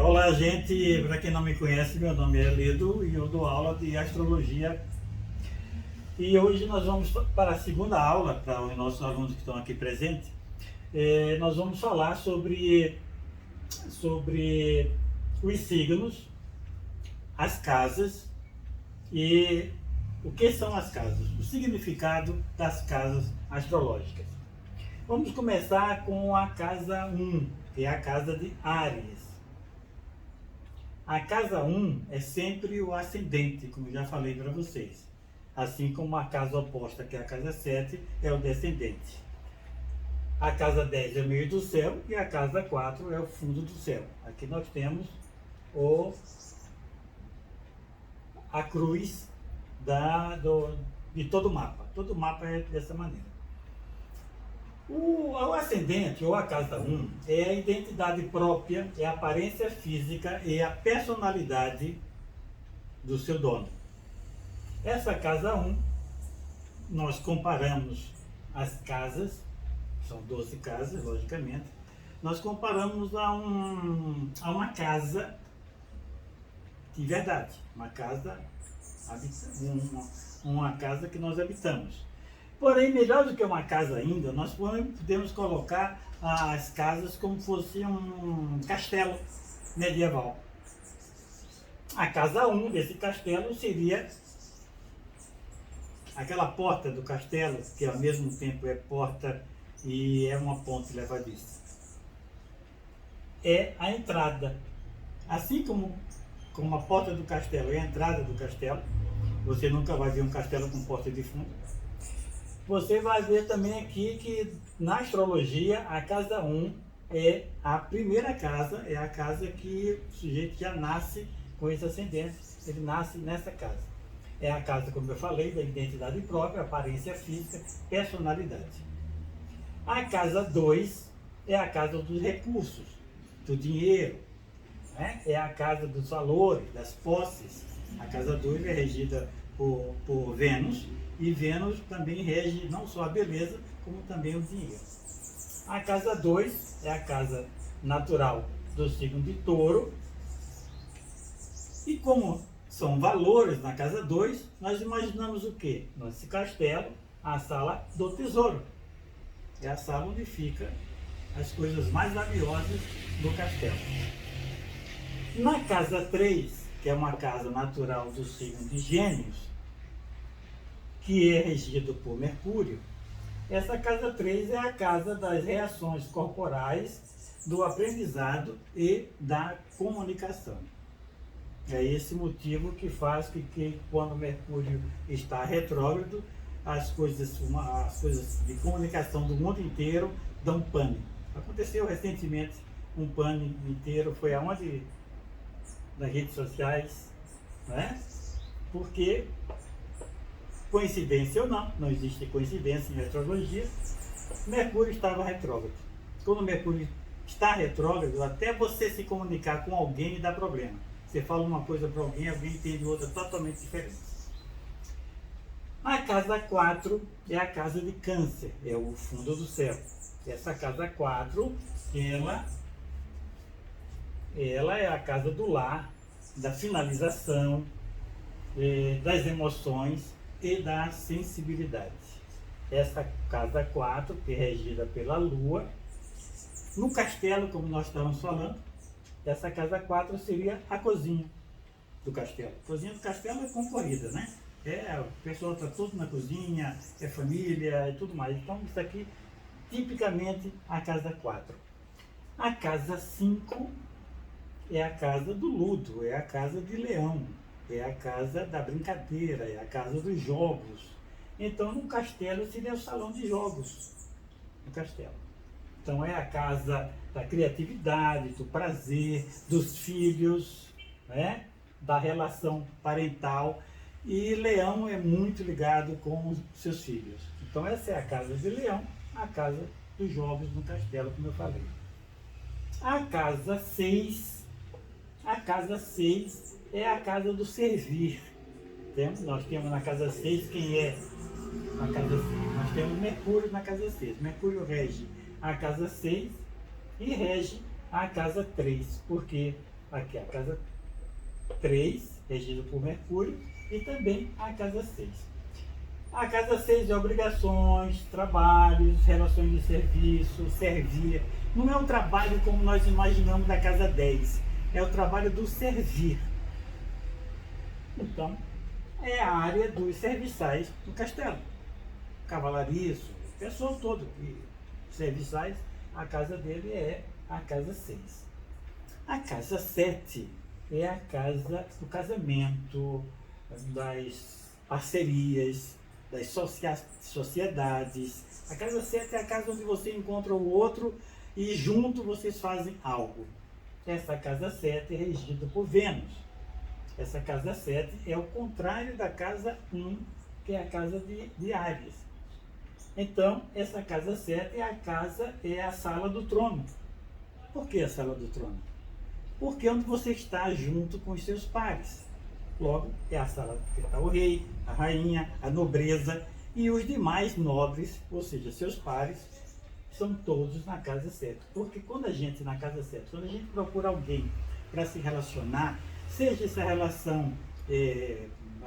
Olá, gente. Para quem não me conhece, meu nome é Lido e eu dou aula de astrologia. E hoje nós vamos para a segunda aula, para os nossos alunos que estão aqui presentes. Nós vamos falar sobre os signos, as casas e o que são as casas, o significado das casas astrológicas. Vamos começar com a casa 1, que é a casa de Áries. A casa 1 é sempre o ascendente, como já falei para vocês. Assim como a casa oposta, que é a casa 7, é o descendente. A casa 10 é o meio do céu e a casa 4 é o fundo do céu. Aqui nós temos a cruz de todo o mapa. Todo o mapa é dessa maneira. O ascendente, ou a casa 1, é a identidade própria, é a aparência física e a personalidade do seu dono. Essa casa 1, nós comparamos as casas, são 12 casas, logicamente, nós comparamos a uma casa de verdade, uma casa que nós habitamos. Porém, melhor do que uma casa ainda, nós podemos colocar as casas como fosse um castelo medieval. A casa 1 desse castelo seria aquela porta do castelo, que ao mesmo tempo é porta e é uma ponte levadiça. É a entrada. Assim como a porta do castelo é a entrada do castelo, você nunca vai ver um castelo com porta de fundo. Você vai ver também aqui que na astrologia a casa 1 é a primeira casa, é a casa que o sujeito já nasce com esse ascendente, ele nasce nessa casa. É a casa, como eu falei, da identidade própria, aparência física, personalidade. A casa 2 é a casa dos recursos, do dinheiro, né? É a casa dos valores, das posses. A casa 2 é regida por Vênus, e Vênus também rege não só a beleza, como também o dinheiro. A casa 2 é a casa natural do signo de Touro. E como são valores na casa 2, nós imaginamos o quê? Nesse castelo, a sala do tesouro. É a sala onde ficam as coisas mais valiosas do castelo. Na casa 3, que é uma casa natural do signo de Gêmeos, que é regido por Mercúrio, essa casa 3 é a casa das reações corporais, do aprendizado e da comunicação. É esse motivo que faz que quando Mercúrio está retrógrado, as coisas de comunicação do mundo inteiro dão pane. Aconteceu recentemente um pane inteiro, foi aonde? Nas redes sociais, né? Porque, coincidência ou não, não existe coincidência em astrologia, Mercúrio estava retrógrado. Quando Mercúrio está retrógrado, até você se comunicar com alguém dá problema. Você fala uma coisa para alguém, alguém entende outra totalmente diferente. A casa 4 é a casa de Câncer, é o fundo do céu. Essa casa 4, ela é a casa do lar, da finalização, das emoções e da sensibilidade. Essa casa 4, que é regida pela Lua, no castelo, como nós estávamos falando, essa casa 4 seria a cozinha do castelo. A cozinha do castelo é concorrida, né? O pessoal está tudo na cozinha, é família e tudo mais. Então, isso aqui, tipicamente, a casa 4. A casa 5 é a casa do ludo, é a casa de leão, é a casa da brincadeira, é a casa dos jogos. Então, no castelo seria o salão de jogos, no castelo. Então, é a casa da criatividade, do prazer, dos filhos, né? Da relação parental. E leão é muito ligado com os seus filhos. Então, essa é a casa de leão, a casa dos jogos no castelo, como eu falei. A casa 6 é a casa do servir. Nós temos na casa 6 quem é na Nós temos Mercúrio na casa 6. Mercúrio rege a casa 6 e rege a casa 3, porque aqui a casa 3, regida por Mercúrio, e também a casa 6. A casa 6 é obrigações, trabalhos, relações de serviço, servir. Não é o trabalho como nós imaginamos da casa 10, é o trabalho do servir. Então, é a área dos serviçais do castelo. Cavalariço, o pessoal todo que serviçais, a casa dele é a casa 6. A casa 7 é a casa do casamento, das parcerias, das sociedades. A casa 7 é a casa onde você encontra o outro e junto vocês fazem algo. Essa casa 7 é regida por Vênus. Essa casa 7 é o contrário da casa 1, que é a casa de Áries. Então, essa casa 7 é a sala do trono. Por que a sala do trono? Porque é onde você está junto com os seus pares. Logo, é a sala que está o rei, a rainha, a nobreza e os demais nobres, ou seja, seus pares, são todos na casa 7. Porque quando a gente, na casa 7, quando a gente procura alguém para se relacionar, seja essa relação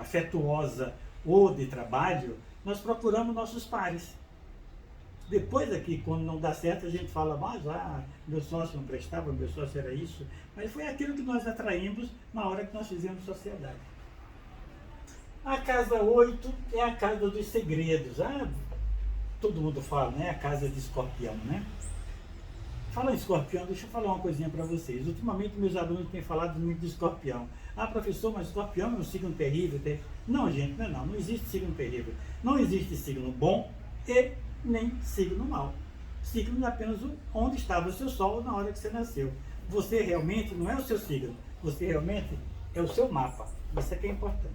afetuosa ou de trabalho, nós procuramos nossos pares. Depois aqui, quando não dá certo, a gente fala, mas meu sócio não prestava, meu sócio era isso. Mas foi aquilo que nós atraímos na hora que nós fizemos sociedade. A casa 8 é a casa dos segredos. Todo mundo fala, né? A casa de Escorpião, né? Fala em Escorpião, deixa eu falar uma coisinha para vocês. Ultimamente, meus alunos têm falado muito de Escorpião. Professor, mas Escorpião é um signo terrível. Não, gente, não existe signo terrível. Não existe signo bom e nem signo mau. Signo é apenas onde estava o seu sol na hora que você nasceu. Você realmente não é o seu signo, você realmente é o seu mapa. Isso é que é importante.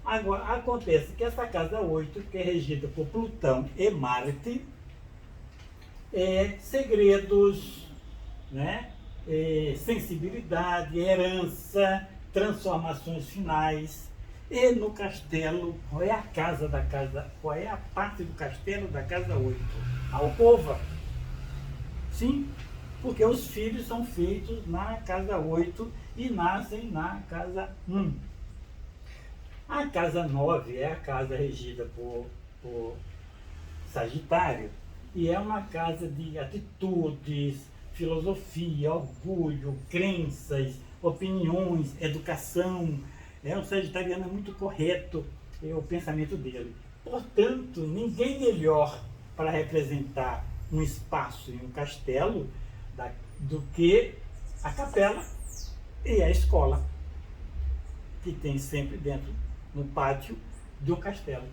Agora, acontece que essa casa 8, que é regida por Plutão e Marte, segredos, né? Sensibilidade, herança, transformações finais. E no castelo, qual é a qual é a parte do castelo da casa 8? A alcova. Sim, porque os filhos são feitos na casa 8 e nascem na casa 1. A casa 9 é a casa regida por Sagitário e é uma casa de atitudes, filosofia, orgulho, crenças, opiniões, educação. O sagitariano é muito correto, o pensamento dele. Portanto, ninguém melhor para representar um espaço em um castelo do que a capela e a escola, que tem sempre dentro, no pátio do castelo.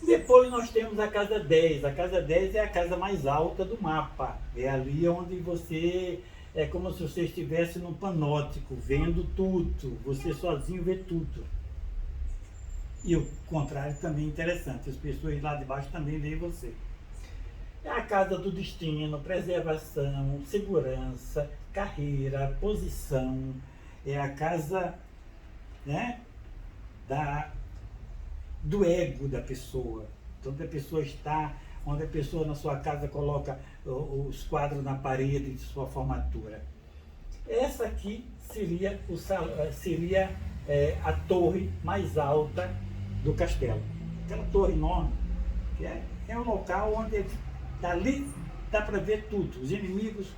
Depois nós temos a casa 10. A casa 10 é a casa mais alta do mapa. É ali onde você... É como se você estivesse num panóptico, vendo tudo. Você sozinho vê tudo. E o contrário também é interessante. As pessoas lá de baixo também veem você. É a casa do destino, preservação, segurança, carreira, posição. É a casa, né, do ego da pessoa. Então, onde a pessoa está, onde a pessoa na sua casa coloca os quadros na parede de sua formatura. Essa aqui seria, a torre mais alta do castelo. Aquela torre enorme, que é um local onde dali dá para ver tudo. Os inimigos,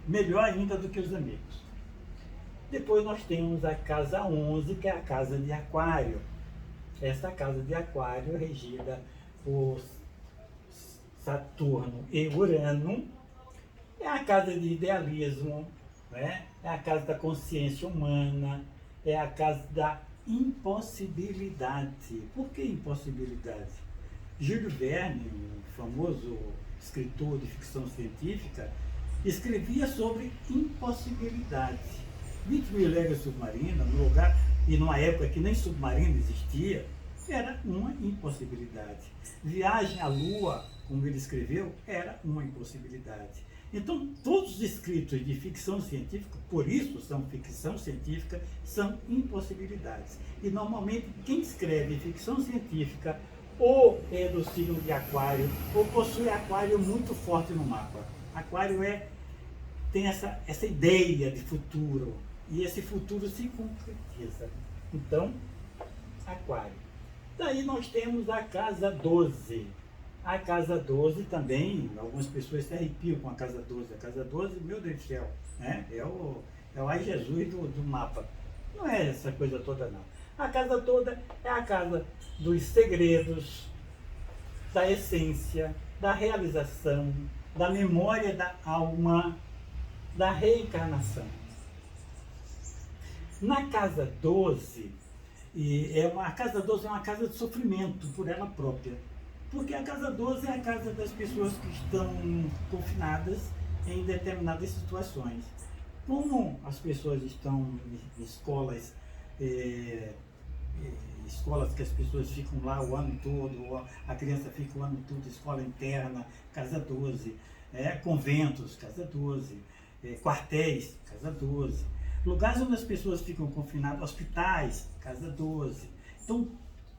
melhor ainda do que os amigos. Depois nós temos a casa 11, que é a casa de Aquário. Essa casa de Aquário, regida por Saturno e Urano, é a casa de idealismo, né? É a casa da consciência humana, é a casa da impossibilidade. Por que impossibilidade? Júlio Verne, o famoso escritor de ficção científica, escrevia sobre impossibilidade. 20 mil léguas submarinas, no lugar, e numa época que nem submarino existia, era uma impossibilidade. Viagem à Lua, como ele escreveu, era uma impossibilidade. Então, todos os escritos de ficção científica, por isso são ficção científica, são impossibilidades. E, normalmente, quem escreve ficção científica ou é do signo de Aquário, ou possui Aquário muito forte no mapa. Aquário tem essa ideia de futuro, e esse futuro se concretiza. Então, Aquário. Daí nós temos a casa 12. A casa 12 também, algumas pessoas se arrepiam com a casa 12. A casa 12, meu Deus do céu, né? É o ai Jesus do mapa. Não é essa coisa toda, não. A casa toda é a casa dos segredos, da essência, da realização, da memória da alma, da reencarnação. Na casa 12, a casa 12 é uma casa de sofrimento por ela própria. Porque a casa 12 é a casa das pessoas que estão confinadas em determinadas situações. Como as pessoas estão em escolas, escolas que as pessoas ficam lá o ano todo, a criança fica o ano todo, escola interna, casa 12, conventos, casa 12, quartéis, casa 12, lugares onde as pessoas ficam confinadas, hospitais, casa 12. Então,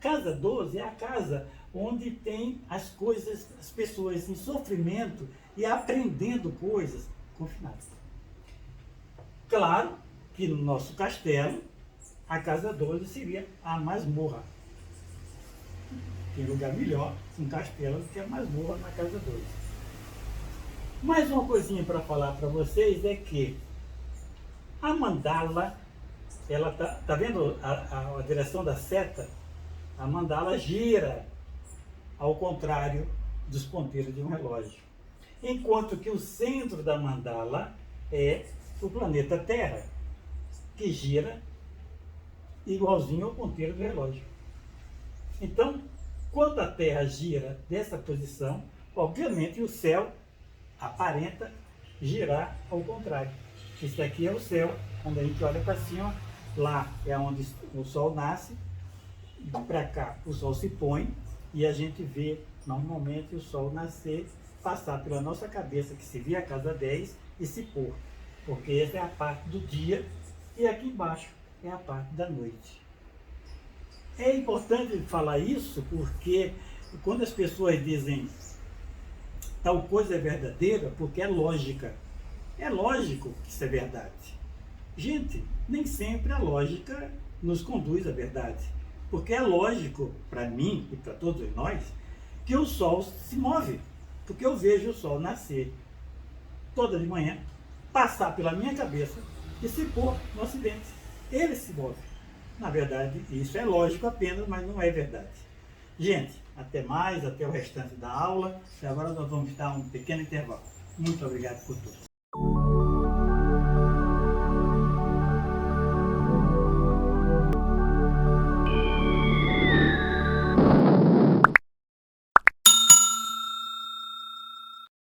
casa 12 é a casa onde tem as coisas, as pessoas em sofrimento e aprendendo coisas confinadas. Claro que no nosso castelo, a casa 12 seria a masmorra. Tem lugar melhor um castelo do que a masmorra na casa 12. Mais uma coisinha para falar para vocês é que a mandala, ela tá vendo a direção da seta? A mandala gira ao contrário dos ponteiros de um relógio. Enquanto que o centro da mandala é o planeta Terra, que gira igualzinho ao ponteiro do relógio. Então, quando a Terra gira dessa posição, obviamente o céu aparenta girar ao contrário. Isso aqui é o céu, quando a gente olha para cima, lá é onde o Sol nasce, para cá o Sol se põe, e a gente vê normalmente o Sol nascer, passar pela nossa cabeça, que seria a casa 10, e se pôr. Porque essa é a parte do dia, e aqui embaixo é a parte da noite. É importante falar isso porque quando as pessoas dizem tal coisa é verdadeira, porque é lógica. É lógico que isso é verdade. Gente, nem sempre a lógica nos conduz à verdade. Porque é lógico, para mim e para todos nós, que o Sol se move. Porque eu vejo o Sol nascer toda de manhã, passar pela minha cabeça e se pôr no ocidente. Ele se move. Na verdade, isso é lógico apenas, mas não é verdade. Gente, até mais, até o restante da aula. E agora nós vamos dar um pequeno intervalo. Muito obrigado por tudo.